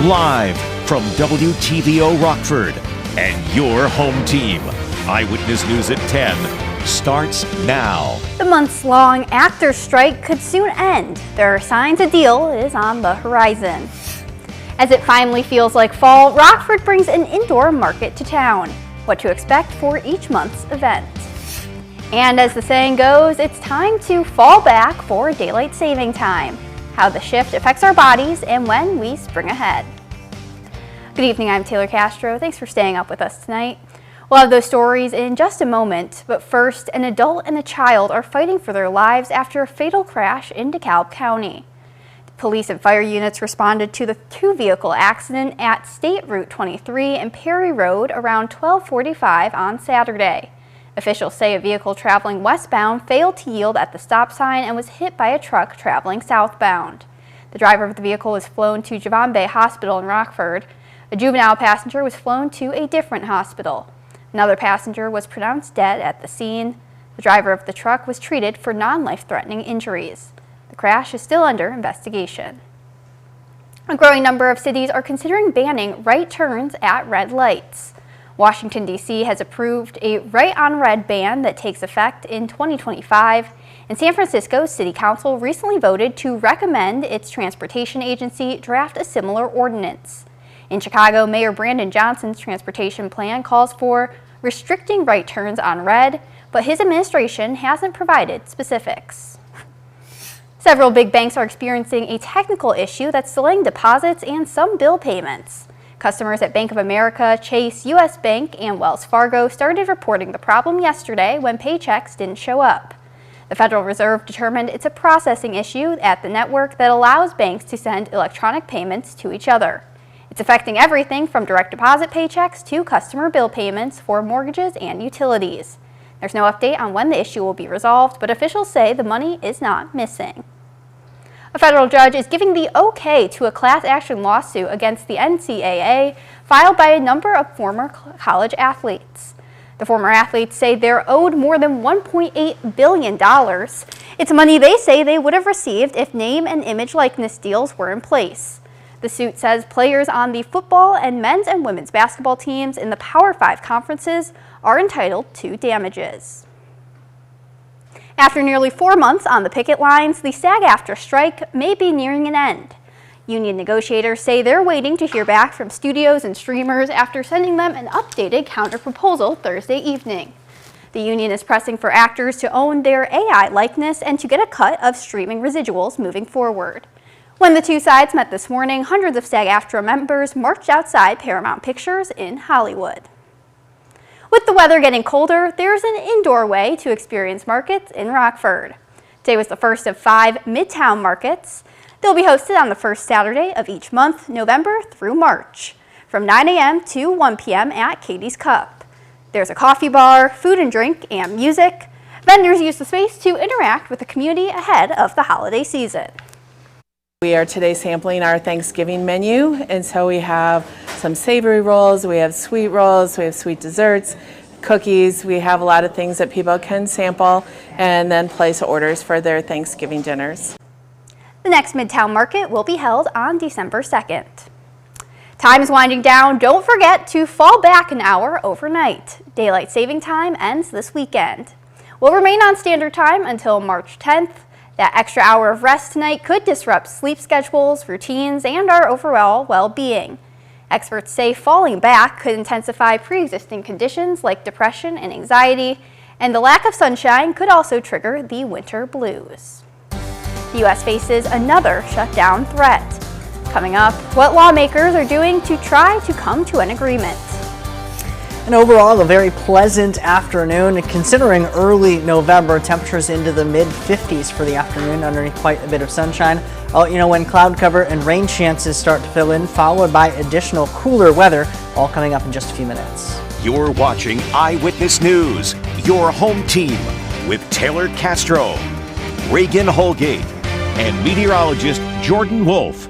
Live from WTVO Rockford and your home team. Eyewitness News at 10 starts now. The months-long actors' strike could soon end. There are signs a deal is on the horizon. As it finally feels like fall, Rockford brings an indoor market to town. What to expect for each month's event. And as the saying goes, it's time to fall back for daylight saving time. How the shift affects our bodies and when we spring ahead. Good evening, I'm Taylor Castro. Thanks for staying up with us tonight. We'll have those stories in just a moment, but first, an adult and a child are fighting for their lives after a fatal crash in DeKalb County. Police and fire units responded to the two-vehicle accident at State Route 23 and Perry Road around 12:45 on Saturday. Officials say a vehicle traveling westbound failed to yield at the stop sign and was hit by a truck traveling southbound. The driver of the vehicle was flown to Javon Bay Hospital in Rockford. A juvenile passenger was flown to a different hospital. Another passenger was pronounced dead at the scene. The driver of the truck was treated for non-life-threatening injuries. The crash is still under investigation. A growing number of cities are considering banning right turns at red lights. Washington, D.C. has approved a right on red ban that takes effect in 2025, and San Francisco's City Council recently voted to recommend its transportation agency draft a similar ordinance. In Chicago, Mayor Brandon Johnson's transportation plan calls for restricting right turns on red, but his administration hasn't provided specifics. Several big banks are experiencing a technical issue that's delaying deposits and some bill payments. Customers at Bank of America, Chase, U.S. Bank, and Wells Fargo started reporting the problem yesterday when paychecks didn't show up. The Federal Reserve determined it's a processing issue at the network that allows banks to send electronic payments to each other. It's affecting everything from direct deposit paychecks to customer bill payments for mortgages and utilities. There's no update on when the issue will be resolved, but officials say the money is not missing. A federal judge is giving the okay to a class action lawsuit against the NCAA filed by a number of former college athletes. The former athletes say they're owed more than $1.8 billion. It's money they say they would have received if name and image likeness deals were in place. The suit says players on the football and men's and women's basketball teams in the Power 5 conferences are entitled to damages. After nearly 4 months on the picket lines, the SAG-AFTRA strike may be nearing an end. Union negotiators say they're waiting to hear back from studios and streamers after sending them an updated counterproposal Thursday evening. The union is pressing for actors to own their AI likeness and to get a cut of streaming residuals moving forward. When the two sides met this morning, hundreds of SAG-AFTRA members marched outside Paramount Pictures in Hollywood. With the weather getting colder, there's an indoor way to experience markets in Rockford. Today was the first of 5 Midtown Markets. They'll be hosted on the first Saturday of each month, November through March, from 9 a.m. to 1 p.m. at Katie's Cup. There's a coffee bar, food and drink, and music. Vendors use the space to interact with the community ahead of the holiday season. We are today sampling our Thanksgiving menu, and so we have some savory rolls, we have sweet rolls, we have sweet desserts, cookies. We have a lot of things that people can sample and then place orders for their Thanksgiving dinners. The next Midtown Market will be held on December 2nd. Time is winding down. Don't forget to fall back an hour overnight. Daylight saving time ends this weekend. We'll remain on standard time until March 10th. That extra hour of rest tonight could disrupt sleep schedules, routines, and our overall well-being. Experts say falling back could intensify pre-existing conditions like depression and anxiety, and the lack of sunshine could also trigger the winter blues. The U.S. faces another shutdown threat. Coming up, what lawmakers are doing to try to come to an agreement. And overall, a very pleasant afternoon, considering early November, temperatures into the mid-50s for the afternoon underneath quite a bit of sunshine. I'll let you know when cloud cover and rain chances start to fill in, followed by additional cooler weather, all coming up in just a few minutes. You're watching Eyewitness News, your home team, with Taylor Castro, Reagan Holgate, and meteorologist Jordan Wolf.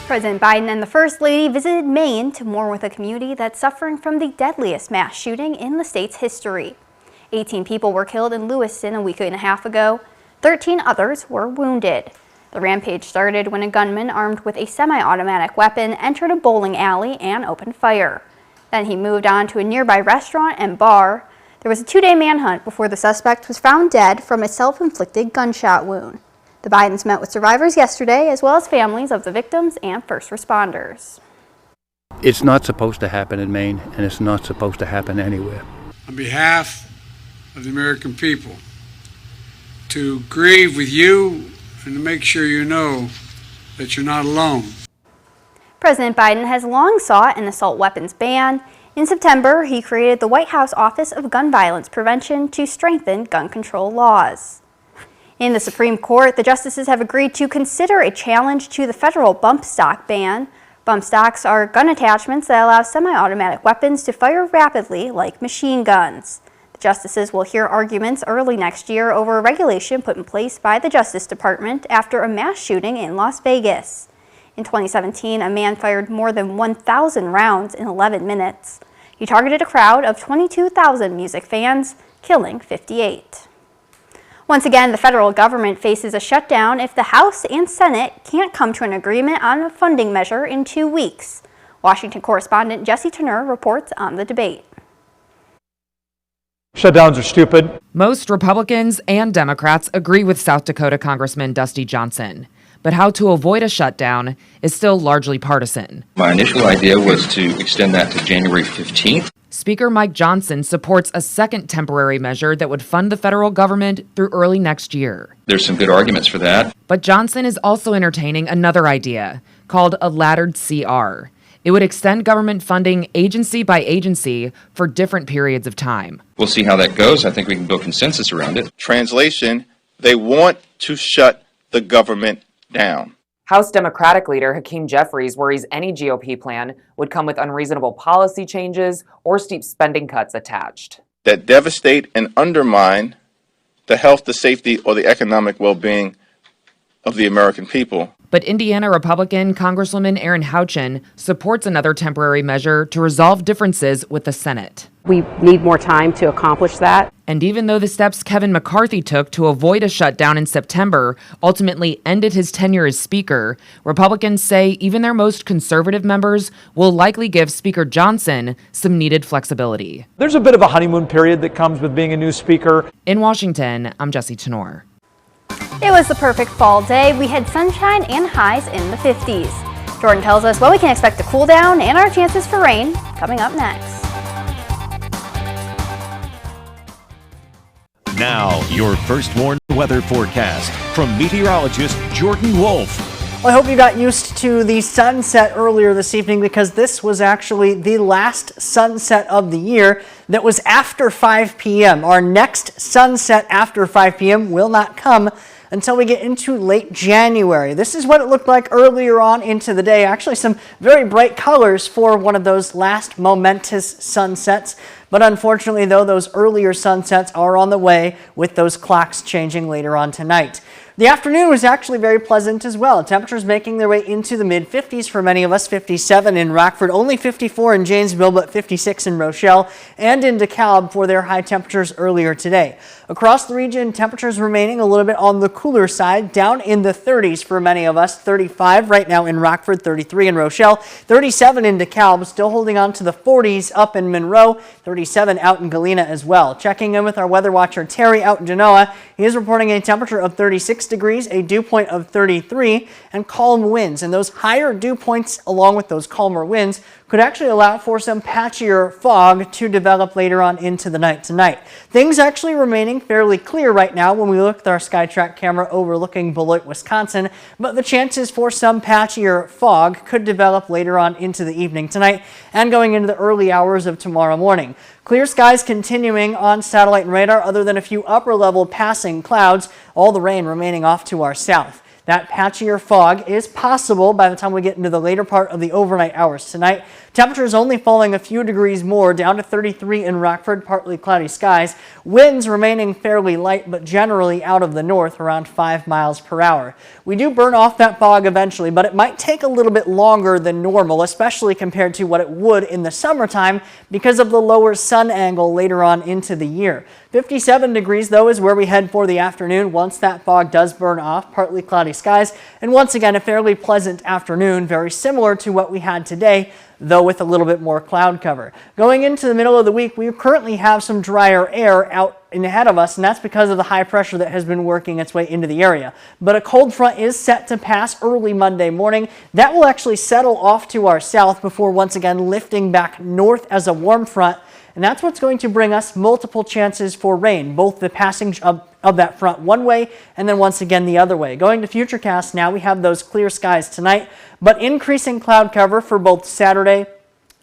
President Biden and the First Lady visited Maine to mourn with a community that's suffering from the deadliest mass shooting in the state's history. 18 people were killed in Lewiston a week and a half ago. 13 others were wounded. The rampage started when a gunman armed with a semi-automatic weapon entered a bowling alley and opened fire. Then he moved on to a nearby restaurant and bar. There was a 2-day manhunt before the suspect was found dead from a self-inflicted gunshot wound. The Bidens met with survivors yesterday, as well as families of the victims and first responders. It's not supposed to happen in Maine, and it's not supposed to happen anywhere. On behalf of the American people, to grieve with you and to make sure you know that you're not alone. President Biden has long sought an assault weapons ban. In September, he created the White House Office of Gun Violence Prevention to strengthen gun control laws. In the Supreme Court, the justices have agreed to consider a challenge to the federal bump stock ban. Bump stocks are gun attachments that allow semi-automatic weapons to fire rapidly like machine guns. The justices will hear arguments early next year over a regulation put in place by the Justice Department after a mass shooting in Las Vegas. In 2017, a man fired more than 1,000 rounds in 11 minutes. He targeted a crowd of 22,000 music fans, killing 58. Once again, the federal government faces a shutdown if the House and Senate can't come to an agreement on a funding measure in 2 weeks. Washington correspondent Jesse Turner reports on the debate. Shutdowns are stupid. Most Republicans and Democrats agree with South Dakota Congressman Dusty Johnson. But how to avoid a shutdown is still largely partisan. My initial idea was to extend that to January 15th. Speaker Mike Johnson supports a second temporary measure that would fund the federal government through early next year. There's some good arguments for that. But Johnson is also entertaining another idea called a laddered CR. It would extend government funding agency by agency for different periods of time. We'll see how that goes. I think we can build consensus around it. Translation, they want to shut the government down. House Democratic leader Hakeem Jeffries worries any GOP plan would come with unreasonable policy changes or steep spending cuts attached that devastate and undermine the health, the safety, or the economic well-being of the American people. But Indiana Republican Congresswoman Erin Houchin supports another temporary measure to resolve differences with the Senate. We need more time to accomplish that. And even though the steps Kevin McCarthy took to avoid a shutdown in September ultimately ended his tenure as Speaker, Republicans say even their most conservative members will likely give Speaker Johnson some needed flexibility. There's a bit of a honeymoon period that comes with being a new Speaker. In Washington, I'm Jesse Tenor. It was the perfect fall day. We had sunshine and highs in the 50s. Jordan tells us what we can expect to cool down and our chances for rain coming up next. Now, your first warn weather forecast from meteorologist Jordan Wolf. Well, I hope you got used to the sunset earlier this evening because this was actually the last sunset of the year that was after 5 p.m. Our next sunset after 5 p.m. will not come until we get into late January. This is what it looked like earlier on into the day. Actually, some very bright colors for one of those last momentous sunsets. But unfortunately, though, those earlier sunsets are on the way with those clocks changing later on tonight. The afternoon was actually very pleasant as well. Temperatures making their way into the mid-50s for many of us. 57 in Rockford, only 54 in Janesville, but 56 in Rochelle and in DeKalb for their high temperatures earlier today. Across the region, temperatures remaining a little bit on the cooler side, down in the 30s for many of us. 35 right now in Rockford, 33 in Rochelle, 37 in DeKalb, still holding on to the 40s up in Monroe, 37 out in Galena as well. Checking in with our weather watcher Terry out in Genoa, he is reporting a temperature of 36 degrees, a dew point of 33, and calm winds. And those higher dew points, along with those calmer winds, could actually allow for some patchier fog to develop later on into the night tonight. Things actually remaining fairly clear right now when we look at our SkyTrack camera overlooking Beloit, Wisconsin, but the chances for some patchier fog could develop later on into the evening tonight and going into the early hours of tomorrow morning. Clear skies continuing on satellite and radar other than a few upper level passing clouds, all the rain remaining off to our south. That patchier fog is possible by the time we get into the later part of the overnight hours tonight. Temperatures only falling a few degrees more, down to 33 in Rockford, partly cloudy skies. Winds remaining fairly light, but generally out of the north, around 5 miles per hour. We do burn off that fog eventually, but it might take a little bit longer than normal, especially compared to what it would in the summertime because of the lower sun angle later on into the year. 57 degrees, though, is where we head for the afternoon once that fog does burn off. Partly cloudy skies, and once again, a fairly pleasant afternoon, very similar to what we had today, though with a little bit more cloud cover. Going into the middle of the week, we currently have some drier air out and ahead of us, and that's because of the high pressure that has been working its way into the area. But a cold front is set to pass early Monday morning. That will actually settle off to our south before once again lifting back north as a warm front. And that's what's going to bring us multiple chances for rain, both the passing of that front one way and then once again the other way. Going to Futurecast now, we have those clear skies tonight, but increasing cloud cover for both Sunday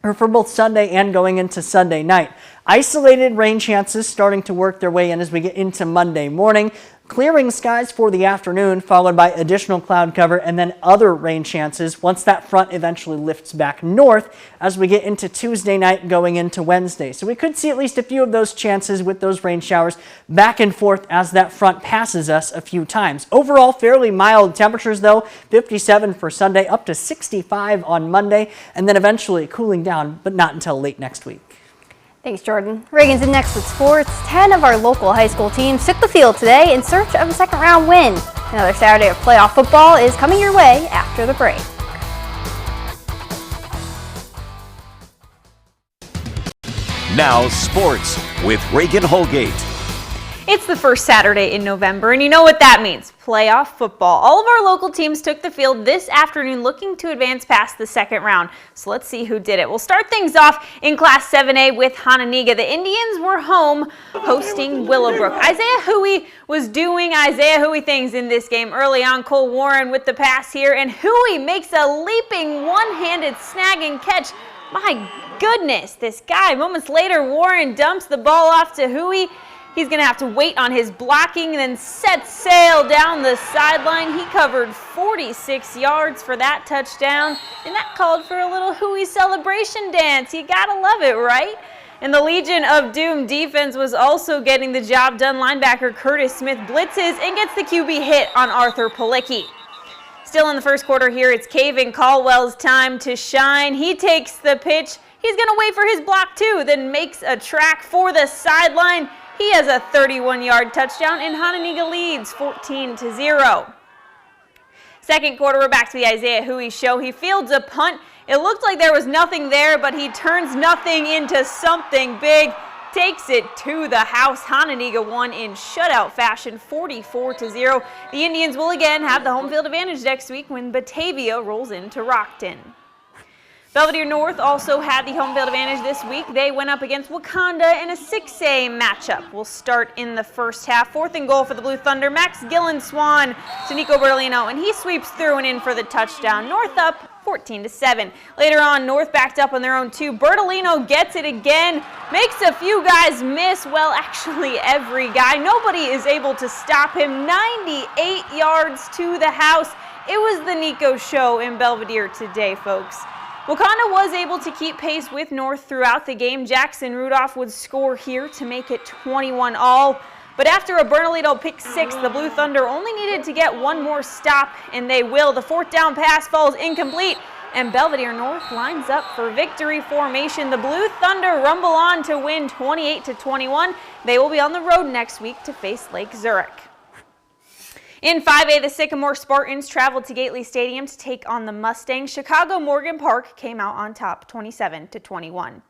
and going into Sunday night. Isolated rain chances starting to work their way in as we get into Monday morning. Clearing skies for the afternoon, followed by additional cloud cover and then other rain chances once that front eventually lifts back north as we get into Tuesday night going into Wednesday. So we could see at least a few of those chances with those rain showers back and forth as that front passes us a few times. Overall, fairly mild temperatures though, 57 for Sunday, up to 65 on Monday, and then eventually cooling down, but not until late next week. Thanks, Jordan. Reagan's in next with sports. 10 of our local high school teams took the field today in search of a second-round win. Another Saturday of playoff football is coming your way after the break. Now sports with Reagan Holgate. It's the first Saturday in November, and you know what that means. Playoff football. All of our local teams took the field this afternoon looking to advance past the second round. So let's see who did it. We'll start things off in Class 7A with Hononegah. The Indians were home hosting Willowbrook. Isaiah Huey was doing Isaiah Huey things in this game. Early on, Cole Warren with the pass here, and Huey makes a leaping one-handed snagging catch. My goodness, this guy. Moments later, Warren dumps the ball off to Huey. He's going to have to wait on his blocking and then set sail down the sideline. He covered 46 yards for that touchdown, and that called for a little Huey celebration dance. You got to love it, right? And the Legion of Doom defense was also getting the job done. Linebacker Curtis Smith blitzes and gets the QB hit on Arthur Palicki. Still in the first quarter here, it's Caven Caldwell's time to shine. He takes the pitch. He's going to wait for his block too, then makes a track for the sideline. He has a 31-yard touchdown, and Hononegah leads 14-0. Second quarter, we're back to the Isaiah Huey show. He fields a punt. It looked like there was nothing there, but he turns nothing into something big. Takes it to the house. Hononegah won in shutout fashion, 44-0. The Indians will again have the home field advantage next week when Batavia rolls into Rockton. Belvedere North also had the home field advantage this week. They went up against Wakanda in a 6A matchup. We'll start in the first half. 4th and goal for the Blue Thunder. Max Gillen Swan to Nico Bertolino, and he sweeps through and in for the touchdown. North up 14-7. Later on, North backed up on their own 2. Bertolino gets it again, makes a few guys miss. Well, actually every guy. Nobody is able to stop him. 98 yards to the house. It was the Nico show in Belvedere today, folks. Wakanda was able to keep pace with North throughout the game. Jackson Rudolph would score here to make it 21-all. But after a Bernalito pick 6, the Blue Thunder only needed to get one more stop, and they will. The 4th down pass falls incomplete, and Belvedere North lines up for victory formation. The Blue Thunder rumble on to win 28-21. They will be on the road next week to face Lake Zurich. In 5A, the Sycamore Spartans traveled to Gately Stadium to take on the Mustangs. Chicago Morgan Park came out on top, 27-21.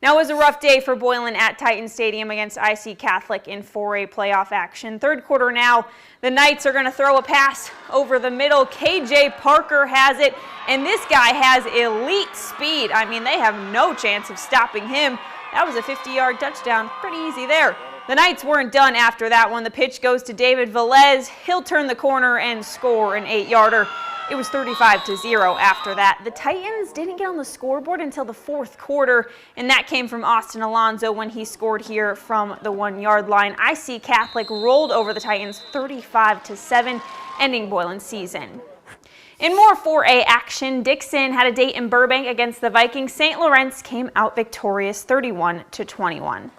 Now it was a rough day for Boylan at Titan Stadium against IC Catholic in 4A playoff action. Third quarter now, the Knights are going to throw a pass over the middle. KJ Parker has it, and this guy has elite speed. I mean, they have no chance of stopping him. That was a 50-yard touchdown. Pretty easy there. The Knights weren't done after that one. The pitch goes to David Velez. He'll turn the corner and score an 8-yarder. It was 35-0 after that. The Titans didn't get on the scoreboard until the 4th quarter, and that came from Austin Alonso when he scored here from the 1-yard line. IC Catholic rolled over the Titans 35-7, ending Boylan's season. In more 4A action, Dixon had a date in Burbank against the Vikings. St. Lawrence came out victorious 31-21.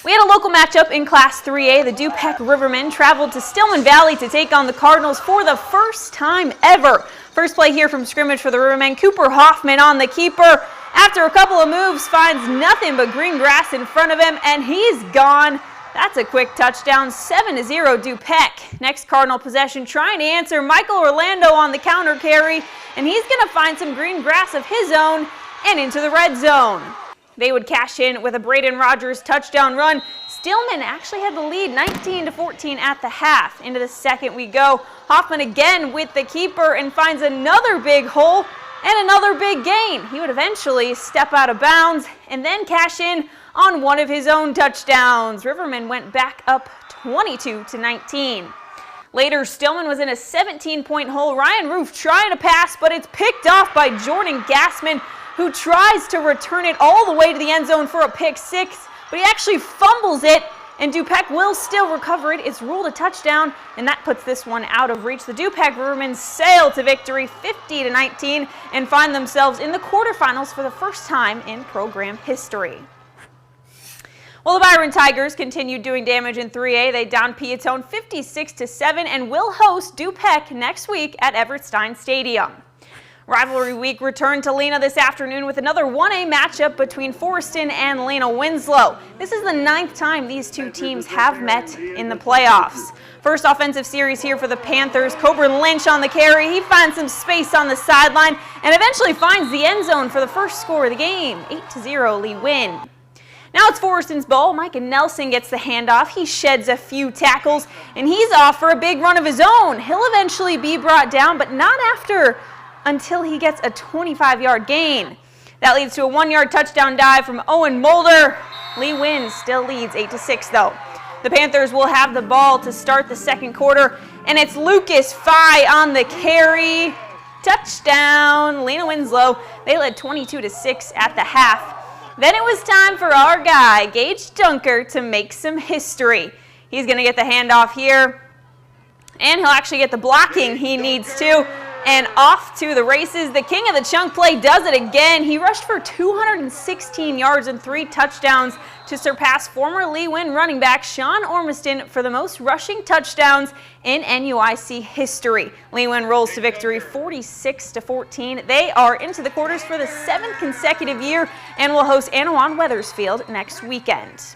We had a local matchup in Class 3A. The DuPec Rivermen traveled to Stillman Valley to take on the Cardinals for the first time ever. First play here from scrimmage for the Rivermen. Cooper Hoffman on the keeper. After a couple of moves, finds nothing but green grass in front of him, and he's gone. That's a quick touchdown, 7-0 DuPec. Next Cardinal possession, trying to answer Michael Orlando on the counter carry, and he's going to find some green grass of his own and into the red zone. They would cash in with a Braden Rogers touchdown run. Stillman actually had the lead 19-14 at the half. Into the second we go. Hoffman again with the keeper and finds another big hole and another big gain. He would eventually step out of bounds and then cash in on one of his own touchdowns. Rivermen went back up 22-19. Later, Stillman was in a 17-point hole. Ryan Roof trying to pass, but it's picked off by Jordan Gassman, who tries to return it all the way to the end zone for a pick six, but he actually fumbles it, and DuPec will still recover it. It's ruled a touchdown, and that puts this one out of reach. The DuPec Rivermen sail to victory 50-19 and find themselves in the quarterfinals for the first time in program history. Well, the Byron Tigers continued doing damage in 3A. They downed Piatone 56-7 and will host DuPec next week at Everett Stein Stadium. Rivalry week returned to Lena this afternoon with another 1A matchup between Forreston and Lena Winslow. This is the 9th time these two teams have met in the playoffs. First offensive series here for the Panthers. Coburn Lynch on the carry. He finds some space on the sideline and eventually finds the end zone for the first score of the game. 8-0 Lee win. Now it's Forreston's ball. Micah Nelson gets the handoff. He sheds a few tackles and he's off for a big run of his own. He'll eventually be brought down, but not until he gets a 25-yard gain. That leads to a 1-yard touchdown dive from Owen Mulder. Lee wins, still leads 8-6 though. The Panthers will have the ball to start the second quarter, and it's Lucas Fye on the carry. Touchdown, Lena Winslow. They led 22-6 at the half. Then it was time for our guy, Gage Dunker, to make some history. He's going to get the handoff here, and he'll actually get the blocking he needs to. And off to the races. The king of the chunk play does it again. He rushed for 216 yards and 3 touchdowns to surpass former Lee Win running back Sean Ormiston for the most rushing touchdowns in NUIC history. Lee Win rolls to victory 46-14. They are into the quarters for the 7th consecutive year and will host Anawan Weathersfield next weekend.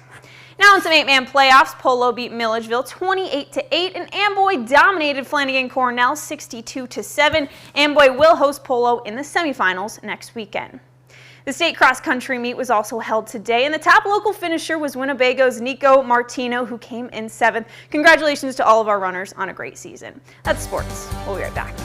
Now in some 8-man playoffs, Polo beat Milledgeville 28-8, and Amboy dominated Flanagan Cornell 62-7. Amboy will host Polo in the semifinals next weekend. The state cross-country meet was also held today, and the top local finisher was Winnebago's Nico Martino, who came in 7th. Congratulations to all of our runners on a great season. That's sports. We'll be right back.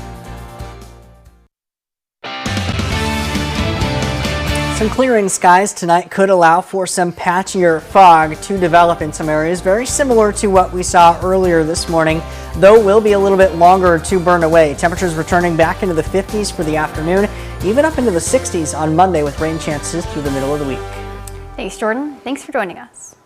Some clearing skies tonight could allow for some patchier fog to develop in some areas, very similar to what we saw earlier this morning, though will be a little bit longer to burn away. Temperatures returning back into the 50s for the afternoon, even up into the 60s on Monday with rain chances through the middle of the week. Thanks, Jordan. Thanks for joining us.